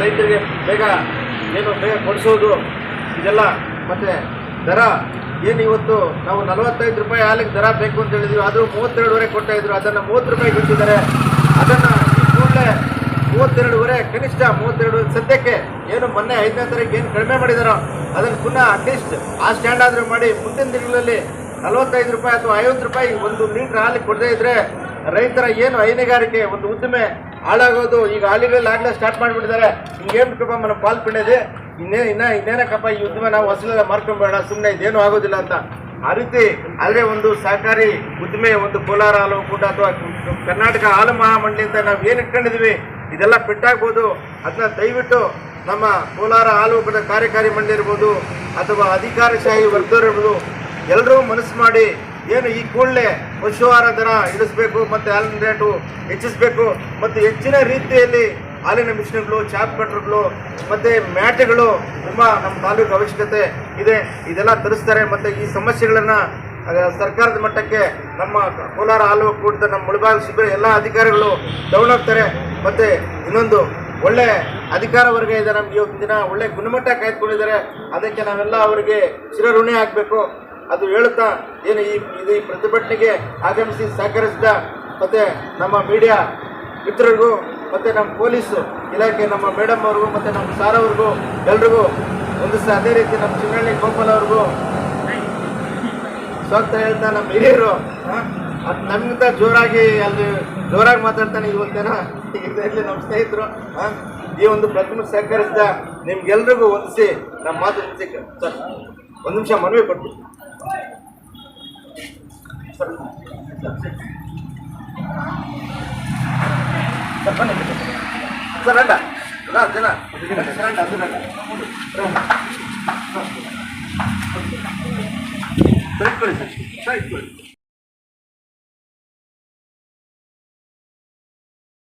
ರೈತರಿಗೆ ಬೇಗ ಕೊಡಿಸೋದು ಇದೆಲ್ಲ ಮತ್ತು ದರ ಏನು ಇವತ್ತು ನಾವು 45 ರೂಪಾಯಿ ಹಾಲಿಗೆ ದರ ಬೇಕು ಅಂತ ಹೇಳಿದ್ವಿ, ಆದರೂ 32ವರೆ ಕೊಡ್ತಾಯಿದ್ರು, ಅದನ್ನು 30 ರೂಪಾಯಿಗೆ ಇಟ್ಟಿದ್ದಾರೆ. ಅದನ್ನು ಈ ಕೂಡಲೇ 32ವರೆ, ಕನಿಷ್ಠ 32 ಸದ್ಯಕ್ಕೆ ಏನು ಮೊನ್ನೆ 5ನೇ ತಾರೀಕು ಏನು ಕಡಿಮೆ ಮಾಡಿದಾರೋ ಅದನ್ನು ಪುನಃ ಅಟ್ಲೀಸ್ಟ್ ಆ ಸ್ಟ್ಯಾಂಡ್ ಆದರೂ ಮಾಡಿ ಮುಂದಿನ ದಿನಗಳಲ್ಲಿ 45 ರೂಪಾಯಿ ಅಥವಾ 50 ರೂಪಾಯಿ ಒಂದು ಲೀಟ್ರ್ ಹಾಲಿಗೆ ಕೊಡದೇ ಇದ್ದರೆ ರೈತರ ಏನು ಹೈನುಗಾರಿಕೆ ಒಂದು ಉದ್ದಿಮೆ ಹಾಳಾಗೋದು. ಈಗ ಹಾಲಿಗಳಾಗಲೇ ಸ್ಟಾರ್ಟ್ ಮಾಡಿಬಿಟ್ಟಿದ್ದಾರೆ. ಹಿಂಗೇನು ಕಪ್ಪ ನಮ್ಮ ಪಾಲ್ ಪಿಂಡಿದೆ, ಇನ್ನೇನಕ್ಕಪ್ಪ ಈ ಉದ್ದಿಮೆ ನಾವು ಹೊಸಲೆಲ್ಲ ಮಾರ್ಕೊಂಬೇಡ, ಸುಮ್ಮನೆ ಇದೇನು ಆಗೋದಿಲ್ಲ ಅಂತ ಆ ರೀತಿ. ಆದರೆ ಒಂದು ಸಹಕಾರಿ ಉದ್ದಿಮೆ, ಒಂದು ಕೋಲಾರ ಹಾಲು ಒಕ್ಕೂಟ ಅಥವಾ ಕರ್ನಾಟಕ ಹಾಲು ಮಹಾಮಂಡಳಿ ಅಂತ ನಾವು ಏನು ಇಟ್ಕೊಂಡಿದ್ದೀವಿ ಇದೆಲ್ಲ ಪೆಟ್ಟಾಗ್ಬೋದು. ಅದನ್ನ ದಯವಿಟ್ಟು ನಮ್ಮ ಕೋಲಾರ ಹಾಲು ಒಕ್ಕೂಟ ಕಾರ್ಯಕಾರಿ ಮಂಡಳಿ ಇರ್ಬೋದು ಅಥವಾ ಅಧಿಕಾರಶಾಹಿ ವರ್ಗದವರಿರ್ಬೋದು, ಎಲ್ಲರೂ ಮನಸ್ಸು ಮಾಡಿ ಏನು ಈ ಕೂಡಲೇ ಪಶುಹಾರ ದರ ಇಳಿಸ್ಬೇಕು ಮತ್ತು ಹಾಲಿನ ರೇಟು ಹೆಚ್ಚಿಸಬೇಕು ಮತ್ತು ಹೆಚ್ಚಿನ ರೀತಿಯಲ್ಲಿ ಹಾಲಿನ ಮಿಷನ್ಗಳು, ಚಾಪ್ ಕಟ್ರುಗಳು ಮತ್ತು ಮ್ಯಾಟ್ಗಳು ತುಂಬ ನಮ್ಮ ತಾಲೂಕು ಅವಶ್ಯಕತೆ ಇದೆ. ಇದೆಲ್ಲ ತರಿಸ್ತಾರೆ ಮತ್ತು ಈ ಸಮಸ್ಯೆಗಳನ್ನು ಸರ್ಕಾರದ ಮಟ್ಟಕ್ಕೆ ನಮ್ಮ ಕೋಲಾರ ಹಾಲು ಒಕ್ಕೂಟದ ನಮ್ಮ ಮುಳಬಾಗ ಶಿಬಿರ ಎಲ್ಲ ಅಧಿಕಾರಿಗಳು ತಗೊಂಡೋಗ್ತಾರೆ. ಮತ್ತು ಇನ್ನೊಂದು ಒಳ್ಳೆ ಅಧಿಕಾರ ವರ್ಗ ಇದೆ ನಮ್ಗೆ ಇವತ್ತಿನ ದಿನ, ಒಳ್ಳೆ ಗುಣಮಟ್ಟ ಕಾಯ್ದುಕೊಂಡಿದ್ದಾರೆ. ಅದಕ್ಕೆ ನಾವೆಲ್ಲ ಅವರಿಗೆ ಚಿರಋಣಿ ಆಗಬೇಕು. ಅದು ಹೇಳುತ್ತಾ ಏನು ಈ ಪ್ರತಿಭಟನೆಗೆ ಆಗಮಿಸಿ ಸಹಕರಿಸಿದ ಮತ್ತು ನಮ್ಮ ಮೀಡಿಯಾ ಮಿತ್ರರಿಗೂ ಮತ್ತು ನಮ್ಮ ಪೊಲೀಸು ಇಲಾಖೆ, ನಮ್ಮ ಮೇಡಮ್ ಅವ್ರಿಗೂ ಮತ್ತು ನಮ್ಮ ಸಾರ್ ಅವ್ರಿಗೂ ಎಲ್ರಿಗೂ ಅದೇ ರೀತಿ ನಮ್ಮ ಚಿನ್ನಳ್ಳಿ ಗೋಪಾಲ್ ಅವ್ರಿಗೂ ಸ್ವಾಗತ ಹೇಳ್ತಾ, ನಮ್ಮ ಹಿರಿಯರು ಅದು ನಮಗಿಂತ ಜೋರಾಗಿ ಮಾತಾಡ್ತಾನೆ ಇವತ್ತೇನ ಇದರಲ್ಲಿ ನಮ್ಮ ಸ್ನೇಹಿತರು ಈ ಒಂದು ಪ್ರತಿಮೆಗೆ ಸಹಕರಿಸಿದ ನಿಮ್ಗೆಲ್ರಿಗೂ ಹೊಂದಿಸಿ ನಮ್ಮ ಮಾತು ಮುಗಿಸಿಕ್ಕೆ ಸರ್ ಒಂದು ನಿಮಿಷ ಮನವಿ ಕೊಡ್ತೀವಿ ಸರ್. ಸರ್ ಬನ್ನಿ ಸರ್, ಅಡ್ಡ ಜನ ಸರ್ ಇಟ್ಕೊಳ್ಳಿ ಸರ್, ಸರ್ ಇಟ್ಕೊಳ್ಳಿ.